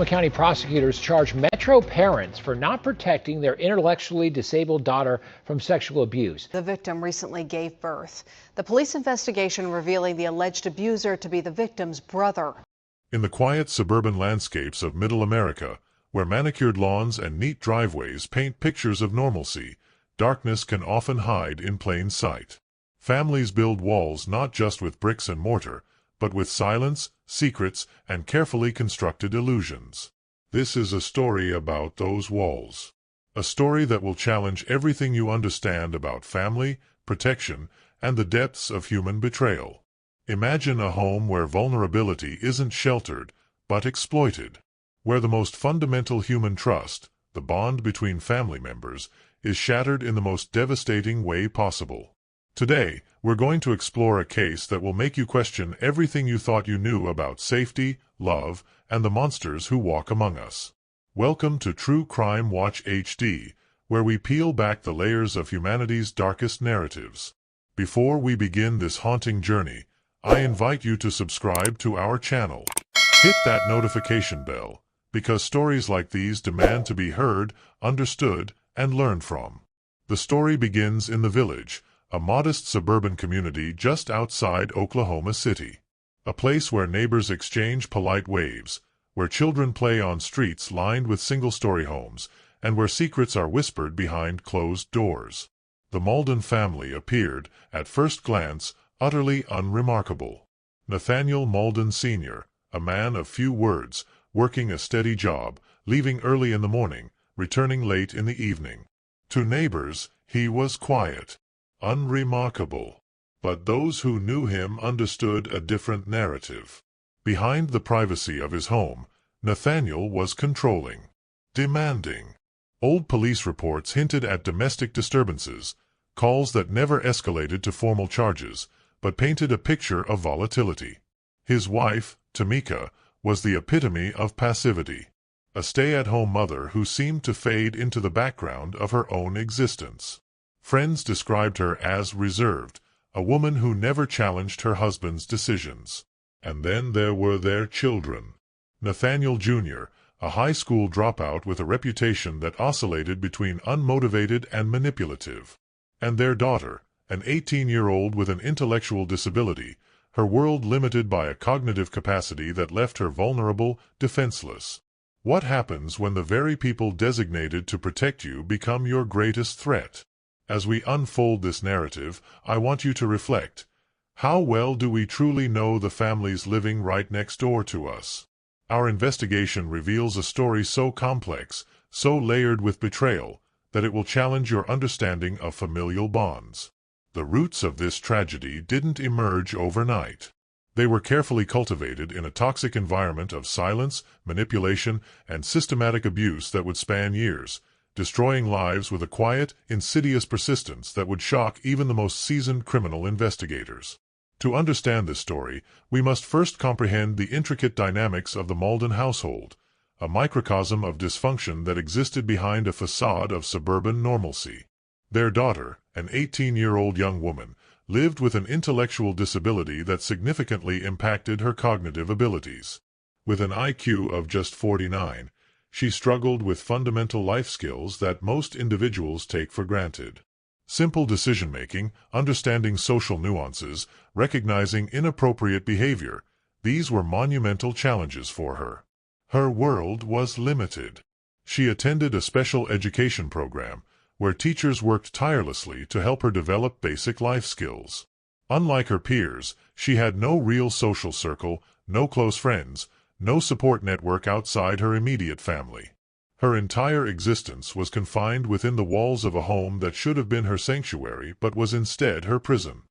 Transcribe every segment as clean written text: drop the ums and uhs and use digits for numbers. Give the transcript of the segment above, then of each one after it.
Oklahoma County prosecutors charge Metro parents for not protecting their intellectually disabled daughter from sexual abuse. The victim recently gave birth. The police investigation revealing the alleged abuser to be the victim's brother. In the quiet suburban landscapes of Middle America, where manicured lawns and neat driveways paint pictures of normalcy, darkness can often hide in plain sight. Families build walls not just with bricks and mortar, but with silence, secrets, and carefully constructed illusions. This is a story about those walls. A story that will challenge everything you understand about family, protection, and the depths of human betrayal. Imagine a home where vulnerability isn't sheltered, but exploited. Where the most fundamental human trust, the bond between family members, is shattered in the most devastating way possible. Today, we're going to explore a case that will make you question everything you thought you knew about safety, love, and the monsters who walk among us. Welcome to True Crime Watch HD, where we peel back the layers of humanity's darkest narratives. Before we begin this haunting journey, I invite you to subscribe to our channel. Hit that notification bell, because stories like these demand to be heard, understood, and learned from. The story begins in The Village, a modest suburban community just outside Oklahoma City. A place where neighbors exchange polite waves, where children play on streets lined with single-story homes, and where secrets are whispered behind closed doors. The Malden family appeared, at first glance, utterly unremarkable. Nathaniel Malden Sr., a man of few words, working a steady job, leaving early in the morning, returning late in the evening. To neighbors, he was quiet, unremarkable. But those who knew him understood a different narrative. Behind the privacy of his home, Nathaniel was controlling, demanding. Old police reports hinted at domestic disturbances, calls that never escalated to formal charges, but painted a picture of volatility. His wife, Tamika, was the epitome of passivity, a stay-at-home mother who seemed to fade into the background of her own existence. Friends described her as reserved, a woman who never challenged her husband's decisions. And then there were their children. Nathaniel Jr., a high school dropout with a reputation that oscillated between unmotivated and manipulative. And their daughter, an 18-year-old with an intellectual disability, her world limited by a cognitive capacity that left her vulnerable, defenseless. What happens when the very people designated to protect you become your greatest threat? As we unfold this narrative, I want you to reflect. How well do we truly know the families living right next door to us? Our investigation reveals a story so complex, so layered with betrayal, that it will challenge your understanding of familial bonds. The roots of this tragedy didn't emerge overnight. They were carefully cultivated in a toxic environment of silence, manipulation, and systematic abuse that would span years, destroying lives with a quiet, insidious persistence that would shock even the most seasoned criminal investigators. To understand this story, we must first comprehend the intricate dynamics of the Malden household, a microcosm of dysfunction that existed behind a facade of suburban normalcy. Their daughter, an 18-year-old young woman, lived with an intellectual disability that significantly impacted her cognitive abilities. With an IQ of just 49, she struggled with fundamental life skills that most individuals take for granted. Simple decision-making, understanding social nuances, recognizing inappropriate behavior, these were monumental challenges for her. Her world was limited. She attended a special education program, where teachers worked tirelessly to help her develop basic life skills. Unlike her peers, she had no real social circle, no close friends, no support network outside her immediate family. Her entire existence was confined within the walls of a home that should have been her sanctuary but was instead her prison.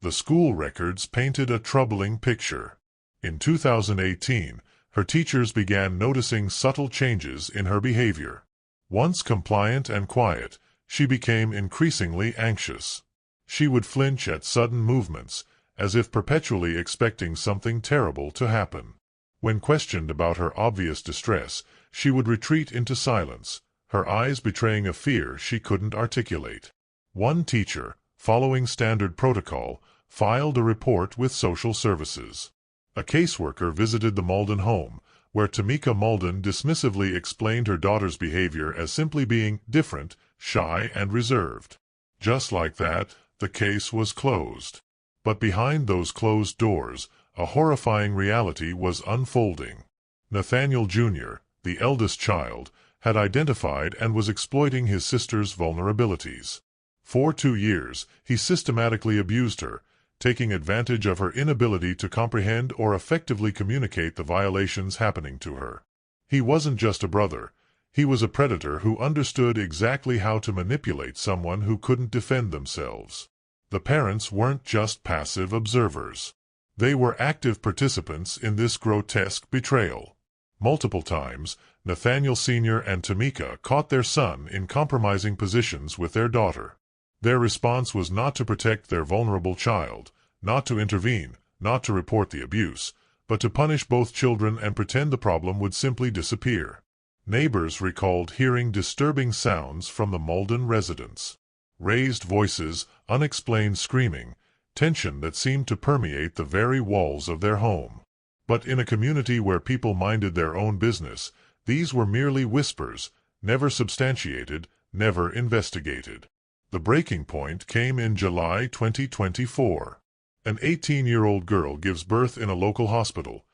The school records painted a troubling picture. In 2018, her teachers began noticing subtle changes in her behavior. Once compliant and quiet, she became increasingly anxious. She would flinch at sudden movements, as if perpetually expecting something terrible to happen. When questioned about her obvious distress, she would retreat into silence, her eyes betraying a fear she couldn't articulate. One teacher, following standard protocol, filed a report with social services. A caseworker visited the Malden home, where Tamika Malden dismissively explained her daughter's behavior as simply being different, shy, and reserved. Just like that, the case was closed. But behind those closed doors, a horrifying reality was unfolding. Nathaniel Jr., the eldest child, had identified and was exploiting his sister's vulnerabilities. For 2 years, he systematically abused her, taking advantage of her inability to comprehend or effectively communicate the violations happening to her. He wasn't just a brother. He was a predator who understood exactly how to manipulate someone who couldn't defend themselves. The parents weren't just passive observers. They were active participants in this grotesque betrayal. Multiple times, Nathaniel Sr. and Tamika caught their son in compromising positions with their daughter. Their response was not to protect their vulnerable child, not to intervene, not to report the abuse, but to punish both children and pretend the problem would simply disappear. Neighbors recalled hearing disturbing sounds from the Malden residence. Raised voices, unexplained screaming, tension that seemed to permeate the very walls of their home. But in a community where people minded their own business, these were merely whispers, never substantiated, never investigated. The breaking point came in July 2024. An 18-year-old girl gives birth in a local hospital,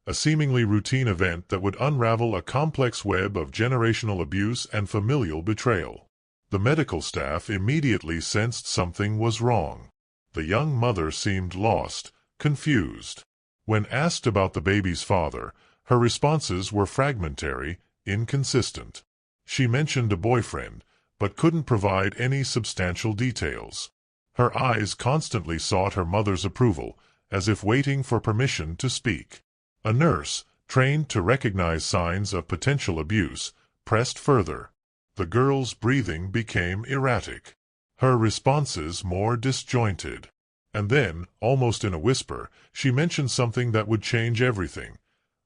a seemingly routine event that would unravel a complex web of generational abuse and familial betrayal. The medical staff immediately sensed something was wrong. The young mother seemed lost, confused. When asked about the baby's father, her responses were fragmentary, inconsistent. She mentioned a boyfriend, but couldn't provide any substantial details. Her eyes constantly sought her mother's approval, as if waiting for permission to speak. A nurse, trained to recognize signs of potential abuse, pressed further. The girl's breathing became erratic. Her responses more disjointed. And then, almost in a whisper, she mentioned something that would change everything.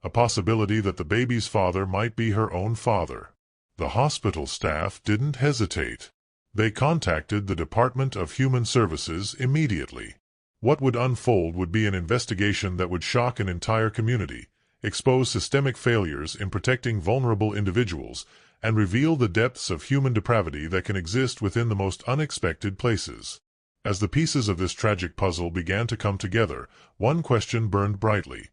A possibility that the baby's father might be her own father. The hospital staff didn't hesitate. They contacted the Department of Human Services immediately. What would unfold would be an investigation that would shock an entire community, expose systemic failures in protecting vulnerable individuals, and reveal the depths of human depravity that can exist within the most unexpected places. As the pieces of this tragic puzzle began to come together, one question burned brightly.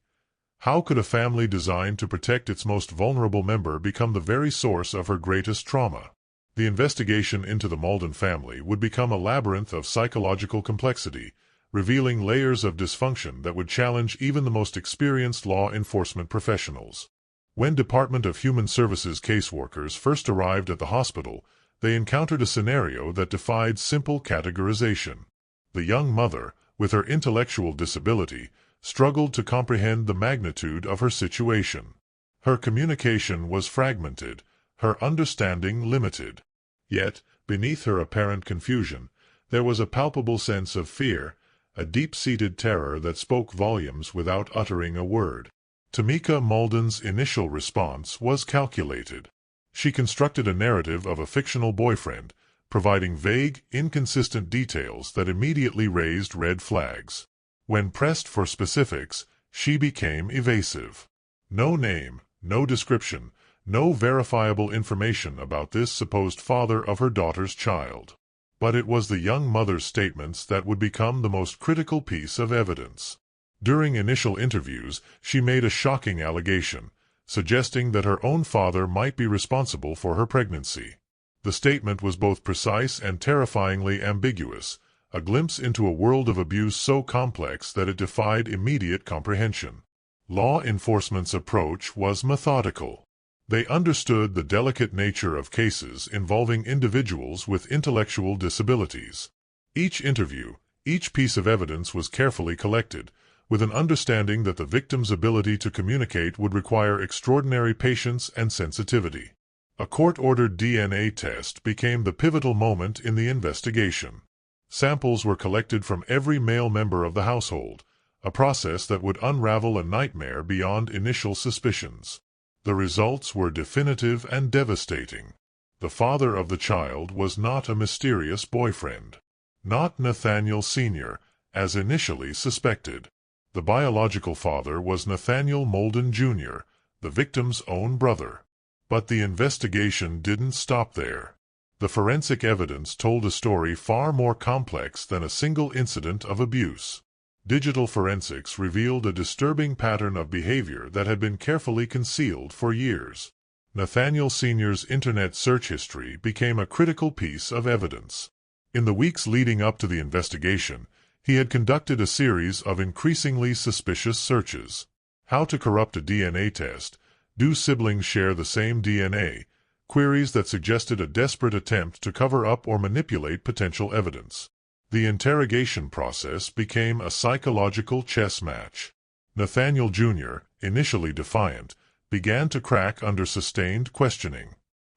How could a family designed to protect its most vulnerable member become the very source of her greatest trauma? The investigation into the Malden family would become a labyrinth of psychological complexity, revealing layers of dysfunction that would challenge even the most experienced law enforcement professionals. When Department of Human Services caseworkers first arrived at the hospital, they encountered a scenario that defied simple categorization. The young mother, with her intellectual disability, struggled to comprehend the magnitude of her situation. Her communication was fragmented, her understanding limited. Yet, beneath her apparent confusion, there was a palpable sense of fear, a deep-seated terror that spoke volumes without uttering a word. Tamika Malden's initial response was calculated. She constructed a narrative of a fictional boyfriend, providing vague, inconsistent details that immediately raised red flags. When pressed for specifics, she became evasive. No name, no description, no verifiable information about this supposed father of her daughter's child. But it was the young mother's statements that would become the most critical piece of evidence. During initial interviews, she made a shocking allegation, suggesting that her own father might be responsible for her pregnancy. The statement was both precise and terrifyingly ambiguous, a glimpse into a world of abuse so complex that it defied immediate comprehension. Law enforcement's approach was methodical. They understood the delicate nature of cases involving individuals with intellectual disabilities. Each interview, each piece of evidence was carefully collected, with an understanding that the victim's ability to communicate would require extraordinary patience and sensitivity. A court-ordered DNA test became the pivotal moment in the investigation. Samples were collected from every male member of the household, a process that would unravel a nightmare beyond initial suspicions. The results were definitive and devastating. The father of the child was not a mysterious boyfriend. Not Nathaniel Sr., as initially suspected. The biological father was Nathaniel Malden Jr., the victim's own brother. But the investigation didn't stop there. The forensic evidence told a story far more complex than a single incident of abuse. Digital forensics revealed a disturbing pattern of behavior that had been carefully concealed for years. Nathaniel Sr.'s internet search history became a critical piece of evidence. In the weeks leading up to the investigation, he had conducted a series of increasingly suspicious searches. How to corrupt a DNA test? Do siblings share the same DNA? Queries that suggested a desperate attempt to cover up or manipulate potential evidence. The interrogation process became a psychological chess match. Nathaniel Jr., initially defiant, began to crack under sustained questioning.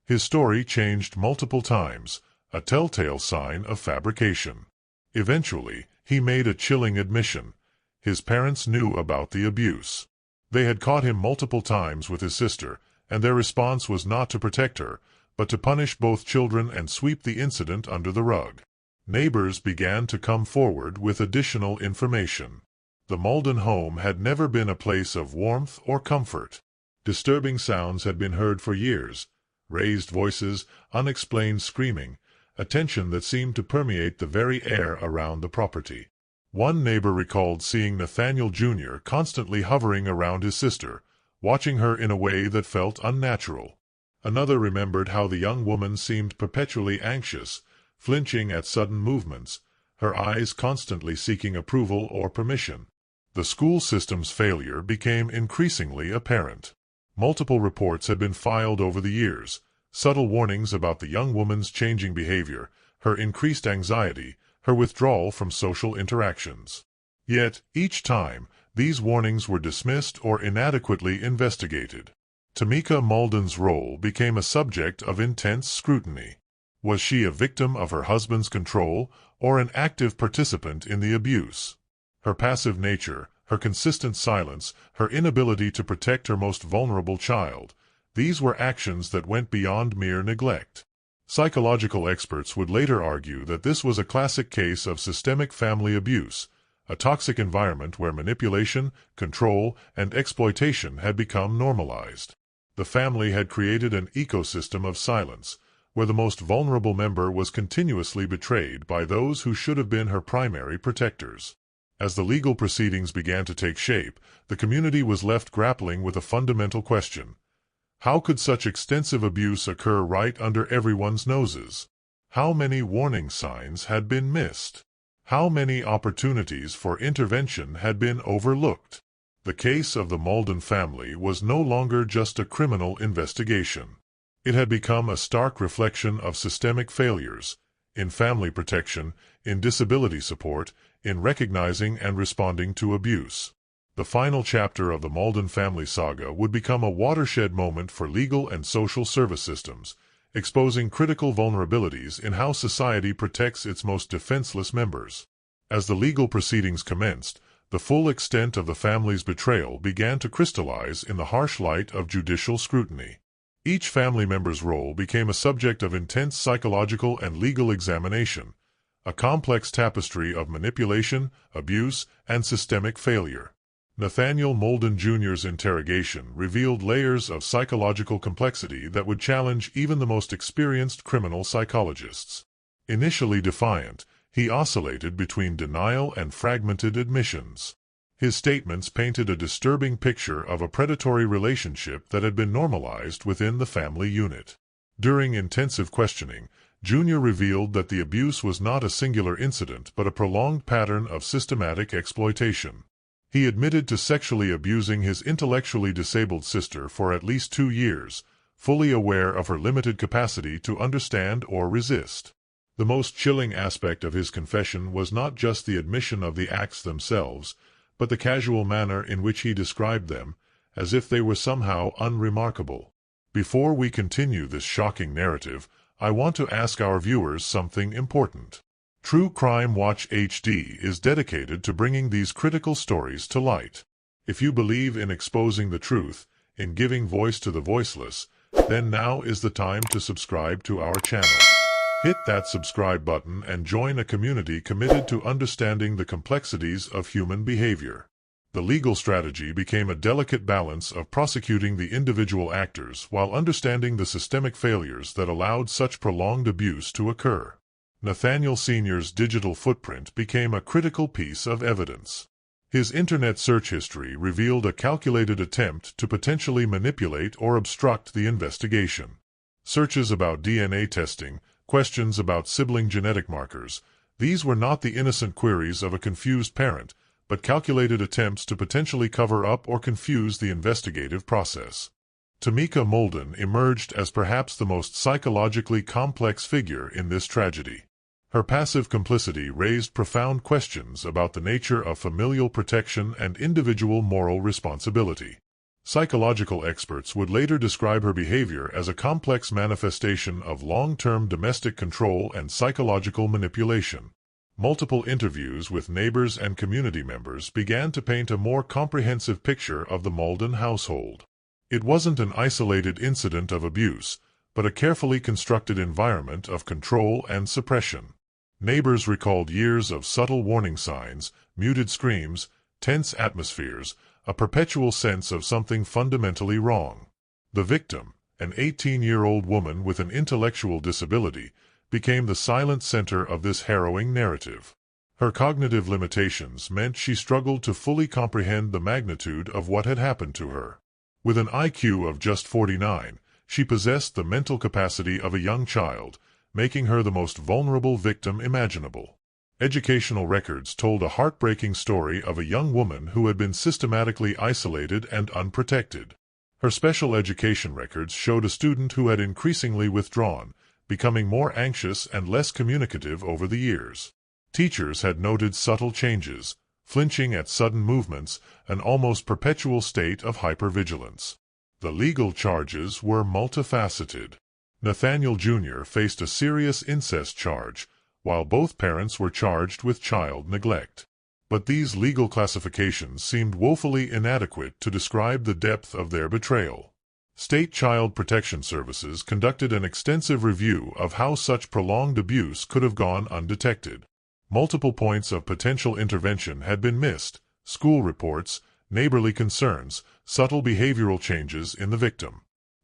His story changed multiple times, a telltale sign of fabrication. Eventually, he made a chilling admission. His parents knew about the abuse. They had caught him multiple times with his sister, and their response was not to protect her, but to punish both children and sweep the incident under the rug. Neighbors began to come forward with additional information. The Malden home had never been a place of warmth or comfort. Disturbing sounds had been heard for years, raised voices, unexplained screaming, a tension that seemed to permeate the very air around the property. One neighbor recalled seeing Nathaniel Jr. constantly hovering around his sister, watching her in a way that felt unnatural. Another remembered how the young woman seemed perpetually anxious, flinching at sudden movements, her eyes constantly seeking approval or permission. The school system's failure became increasingly apparent. Multiple reports had been filed over the years, subtle warnings about the young woman's changing behavior, her increased anxiety, her withdrawal from social interactions. Yet, each time, these warnings were dismissed or inadequately investigated. Tamika Malden's role became a subject of intense scrutiny. Was she a victim of her husband's control or an active participant in the abuse? Her passive nature, her consistent silence, her inability to protect her most vulnerable child, these were actions that went beyond mere neglect. Psychological experts would later argue that this was a classic case of systemic family abuse, a toxic environment where manipulation, control, and exploitation had become normalized. The family had created an ecosystem of silence, where the most vulnerable member was continuously betrayed by those who should have been her primary protectors. As the legal proceedings began to take shape, the community was left grappling with a fundamental question. How could such extensive abuse occur right under everyone's noses? How many warning signs had been missed? How many opportunities for intervention had been overlooked? The case of the Malden family was no longer just a criminal investigation. It had become a stark reflection of systemic failures, in family protection, in disability support, in recognizing and responding to abuse. The final chapter of the Malden family saga would become a watershed moment for legal and social service systems, exposing critical vulnerabilities in how society protects its most defenseless members. As the legal proceedings commenced, the full extent of the family's betrayal began to crystallize in the harsh light of judicial scrutiny. Each family member's role became a subject of intense psychological and legal examination, a complex tapestry of manipulation, abuse, and systemic failure. Nathaniel Malden Jr.'s interrogation revealed layers of psychological complexity that would challenge even the most experienced criminal psychologists. Initially defiant, he oscillated between denial and fragmented admissions. His statements painted a disturbing picture of a predatory relationship that had been normalized within the family unit. During intensive questioning, Jr. revealed that the abuse was not a singular incident but a prolonged pattern of systematic exploitation. He admitted to sexually abusing his intellectually disabled sister for at least 2 years, fully aware of her limited capacity to understand or resist. The most chilling aspect of his confession was not just the admission of the acts themselves, but the casual manner in which he described them, as if they were somehow unremarkable. Before we continue this shocking narrative, I want to ask our viewers something important. True Crime Watch HD is dedicated to bringing these critical stories to light. If you believe in exposing the truth, in giving voice to the voiceless, then now is the time to subscribe to our channel. Hit that subscribe button and join a community committed to understanding the complexities of human behavior. The legal strategy became a delicate balance of prosecuting the individual actors while understanding the systemic failures that allowed such prolonged abuse to occur. Nathaniel Sr.'s digital footprint became a critical piece of evidence. His internet search history revealed a calculated attempt to potentially manipulate or obstruct the investigation. Searches about DNA testing, questions about sibling genetic markers, these were not the innocent queries of a confused parent, but calculated attempts to potentially cover up or confuse the investigative process. Tamika Molden emerged as perhaps the most psychologically complex figure in this tragedy. Her passive complicity raised profound questions about the nature of familial protection and individual moral responsibility. Psychological experts would later describe her behavior as a complex manifestation of long-term domestic control and psychological manipulation. Multiple interviews with neighbors and community members began to paint a more comprehensive picture of the Molden household. It wasn't an isolated incident of abuse, but a carefully constructed environment of control and suppression. Neighbors recalled years of subtle warning signs, muted screams, tense atmospheres, a perpetual sense of something fundamentally wrong. The victim, an 18-year-old woman with an intellectual disability, became the silent center of this harrowing narrative. Her cognitive limitations meant she struggled to fully comprehend the magnitude of what had happened to her. With an IQ of just 49, she possessed the mental capacity of a young child, making her the most vulnerable victim imaginable. Educational records told a heartbreaking story of a young woman who had been systematically isolated and unprotected. Her special education records showed a student who had increasingly withdrawn, becoming more anxious and less communicative over the years. Teachers had noted subtle changes, flinching at sudden movements, an almost perpetual state of hypervigilance. The legal charges were multifaceted. Nathaniel Jr. faced a serious incest charge, while both parents were charged with child neglect. But these legal classifications seemed woefully inadequate to describe the depth of their betrayal. State Child Protection Services conducted an extensive review of how such prolonged abuse could have gone undetected. Multiple points of potential intervention had been missed: school reports, neighborly concerns, subtle behavioral changes in the victim.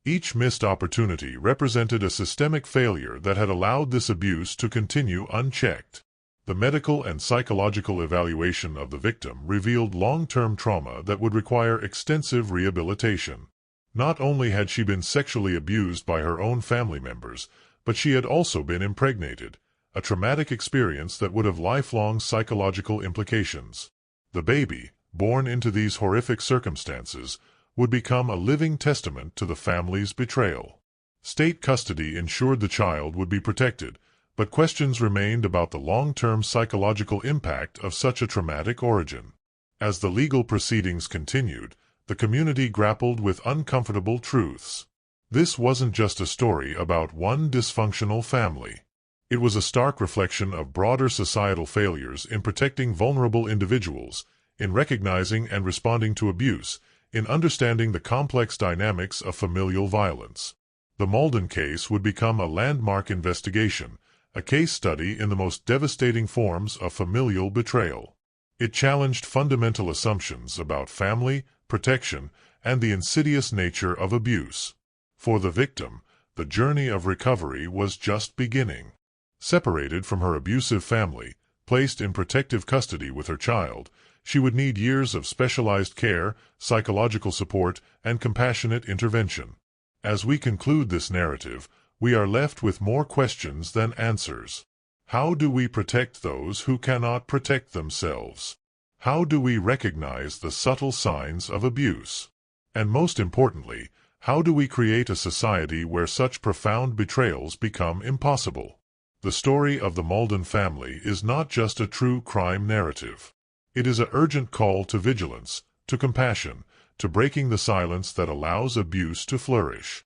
Each missed opportunity represented a systemic failure that had allowed this abuse to continue unchecked. The medical and psychological evaluation of the victim revealed long-term trauma that would require extensive rehabilitation. Not only had she been sexually abused by her own family members, but she had also been impregnated, a traumatic experience that would have lifelong psychological implications. The baby, born into these horrific circumstances, would become a living testament to the family's betrayal. State custody ensured the child would be protected, but questions remained about the long-term psychological impact of such a traumatic origin. As the legal proceedings continued, the community grappled with uncomfortable truths. This wasn't just a story about one dysfunctional family. It was a stark reflection of broader societal failures in protecting vulnerable individuals, in recognizing and responding to abuse, in understanding the complex dynamics of familial violence. The Molden case would become a landmark investigation, a case study in the most devastating forms of familial betrayal. It challenged fundamental assumptions about family, protection, and the insidious nature of abuse. For the victim, the journey of recovery was just beginning. Separated from her abusive family, placed in protective custody with her child, she would need years of specialized care, psychological support, and compassionate intervention. As we conclude this narrative, we are left with more questions than answers. How do we protect those who cannot protect themselves? How do we recognize the subtle signs of abuse? And most importantly, how do we create a society where such profound betrayals become impossible? The story of the Molden family is not just a true crime narrative. It is an urgent call to vigilance, to compassion, to breaking the silence that allows abuse to flourish.